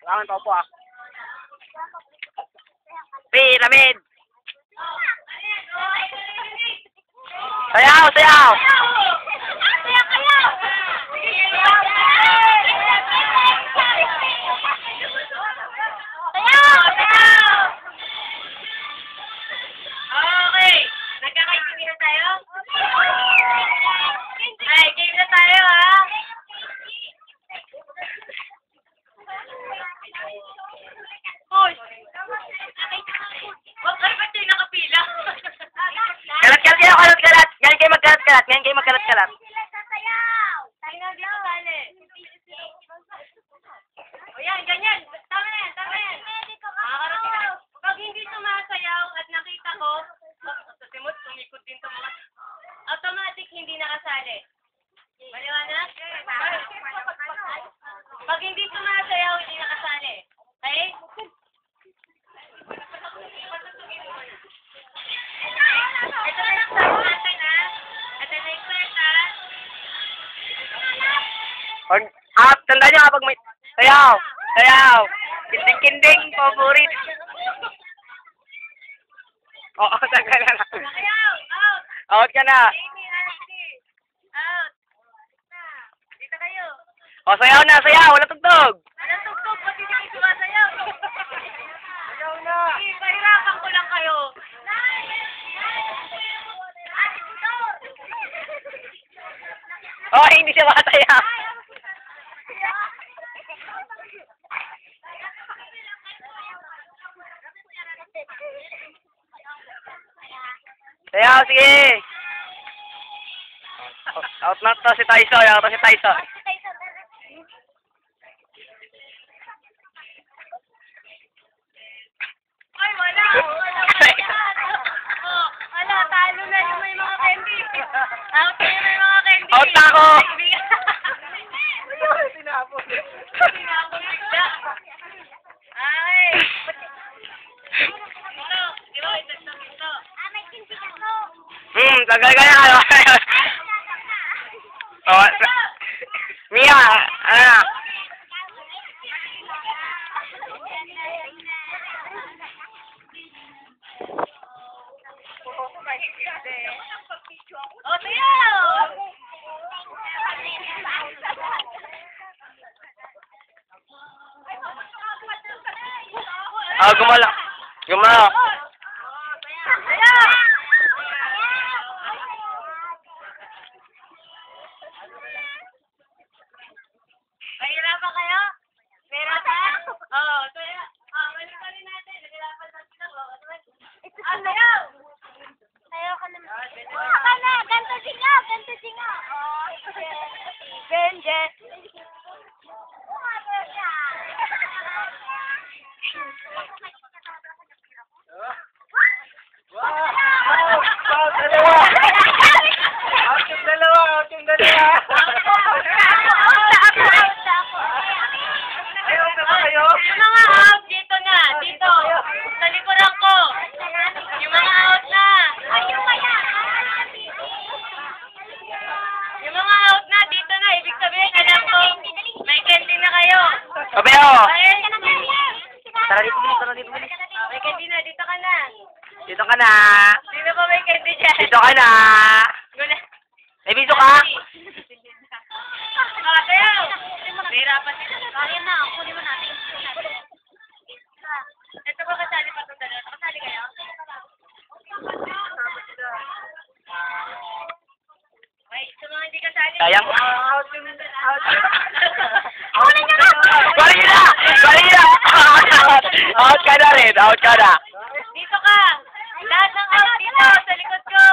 Kailangan pa po ah. Pyramid! Sayaw! Sayaw! Okay. Nagkakaintindihan na tayo? Ay, game na tayo, ha? Push! Huwag kayo ba't kayo nakapila? Kalat-kalat kayo! Kalat-kalat! Ngayon kayo magkalat-kalat! Ngayon kayo magkalat-kalat! O yan, ganyan. Tama na yan, tama yan. Makakarating na. Pag hindi sumasayaw at nakita ko, sa simot, tumikot din ito mga. Automatic hindi nakasali. Maliwanag? Pag hindi sumasayaw, hindi nakasali. Okay? Ito na yung sabi natin, ha? Ito na yung first, ha? Tandaan nyo kapag may... Sayaw! Sayaw! Kinding-kinding! Favorit! Oo, tagal na lang. Sayaw! Out! Out ka na! Amy, Alex, out! Dito kayo. O, sayaw na! Sayaw! Wala tugtog! Walang tugtog, pati hindi kayo sumasayaw. Sayaw na! Sige, pahirapan ko lang kayo. Oh, hindi siya matayaw! Sayaw, sige! Out na to si Tyson. Out to si Tyson. Ay, wala. Oh, wala, talo na yung may mga candy. Out na yung may mga candy. Out na ako. Tinapon. Tinapon bigla. Ay. Ito, di ba, ito. Tagal ka na. Oh, Mia, ano? Oh, sayaw! Gumala. Gumala. Sayaw! Mahirapan kayo? Mahirapan? Oo, sayaw. Balik pa rin natin. Nahirapan lang sila. Sayaw! Sayaw ka naman. Ka na! Ganto singaw! Ganto singaw! Benje! Out yung dalawa. Ayaw na ba kayo? Yung mga out, dito na. Dito. Sa likuran ko. Yung mga out na. Yung mga out na, dito na. Ibig sabihin, alam ko, may candy na kayo. Sabayo. Ayun. Tara dito, bilis. Tara dito, bilis. May candy na. Dito ka na. Dito ka na. Sino ba may candy dyan? Dito ka na. Gula. May biso ka? Sayaw! Nahirapan sila. Kaya na. Kunin mo natin. Ito ba kasali pa itong dalawa? Kasali kayo? Wait, sa mga hindi kasali. Sayang. Kunin nyo na! Balik na! Balik na! Out ka na rin. Out ka na. Dito ka! Lahat ng out dito sa likod ko!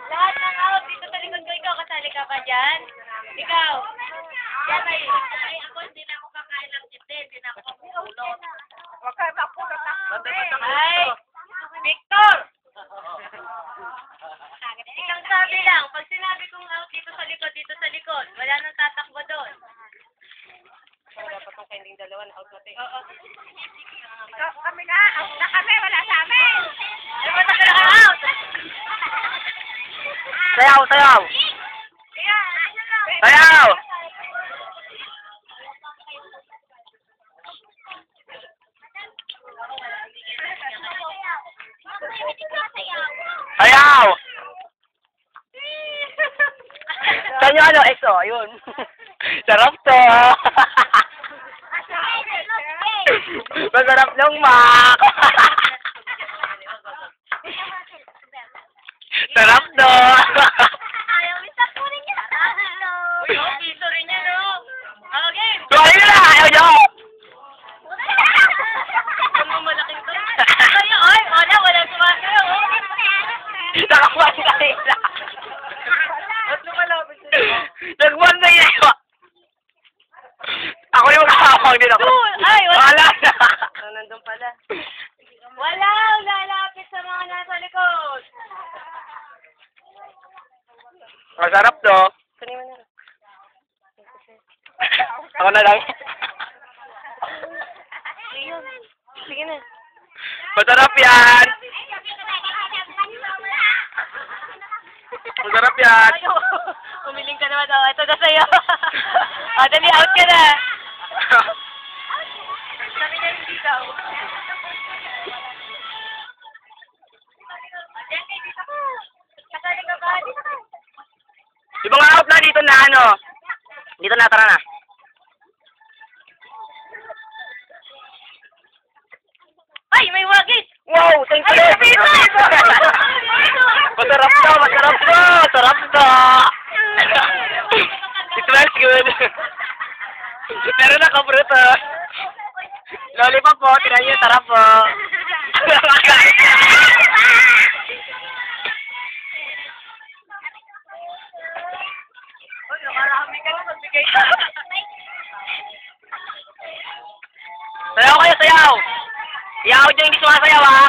Lahat ng out dito sa likod ko. Ikaw, kasali ka ba dyan? Ikaw! Yan ay, ako hindi na ako kakain ng chip din. Hindi na ako kapulot. Ay! Victor! Isang sabi lang, pag sinabi kong out dito sa likod, wala nang tatakbo doon. Wala pa itong kayong dalawa na out natin. Oo. Kami na, out na kami, wala sa amin. Ay, ba't ka out? Sayaw, sayaw. Sayaw. Ayun, EXO, ayun. Sarap to. Masarap ng Mac. Sarap to. Ayaw, isa po rin niya. Uy, piso rin yan, oh. Okay. So, ayun na, ayaw nyo. Ang mamalaking to. Kaya, ay, wala sumasayo, oh. Nakakuha si kanila. At lumalapit sila. Nagbuwan na yun. Ako yung kakawang din ako. Ay, wala. Wala na. Nandun pala. Wala, lalapit sa mga nasa likod. Masarap to. Kunin mo na. Ako na lang. Sige na. Masarap yan. Masarap yan. Ayaw. Umiling ka naman. Oh, ito na sa'yo. Dali, out ka na. Sabi na hindi daw. Kasali ka ba? Dito ka. Di ba nga out na dito na ano? Dito na, tara na. Ay, may wagis! Wow, thank you. Ay, sabi mo! Masarap to, masarap to. Sarap to. It smells good. Meron na kabruto. Lollipop po, tinan nyo, sarap po. Uy, nakarami ka na magbigay ka. Sayaw kayo, sayaw. Sayaw dyan, hindi sumasayaw ha.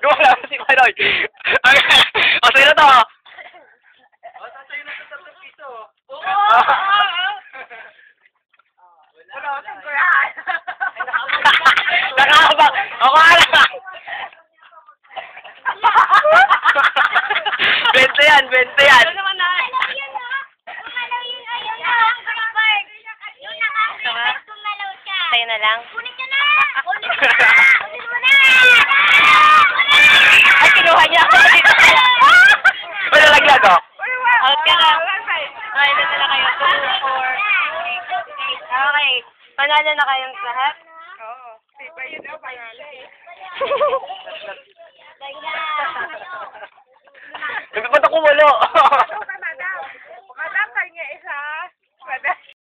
Gumala mo si Manoy. O, sa'yo na to. Sa'yo na sa 3 piso. Wala ko sa kurahan. Nakakabak. Ako ala. 20 yan, 20 yan. Ano naman na? Sa'yo na lang? Kunin ka na! Kunin mo na! Kunin mo na! Ay, kinuha niya ako dito. Wala laglag oh. Out ka na. Okay, ito na kayo. 2, 4, 8. Okay. Panalo na kayong lahat? Oo. Diba yun ang pangalan eh. Nagpunta ko walo. Madam, kanya isa. Madam.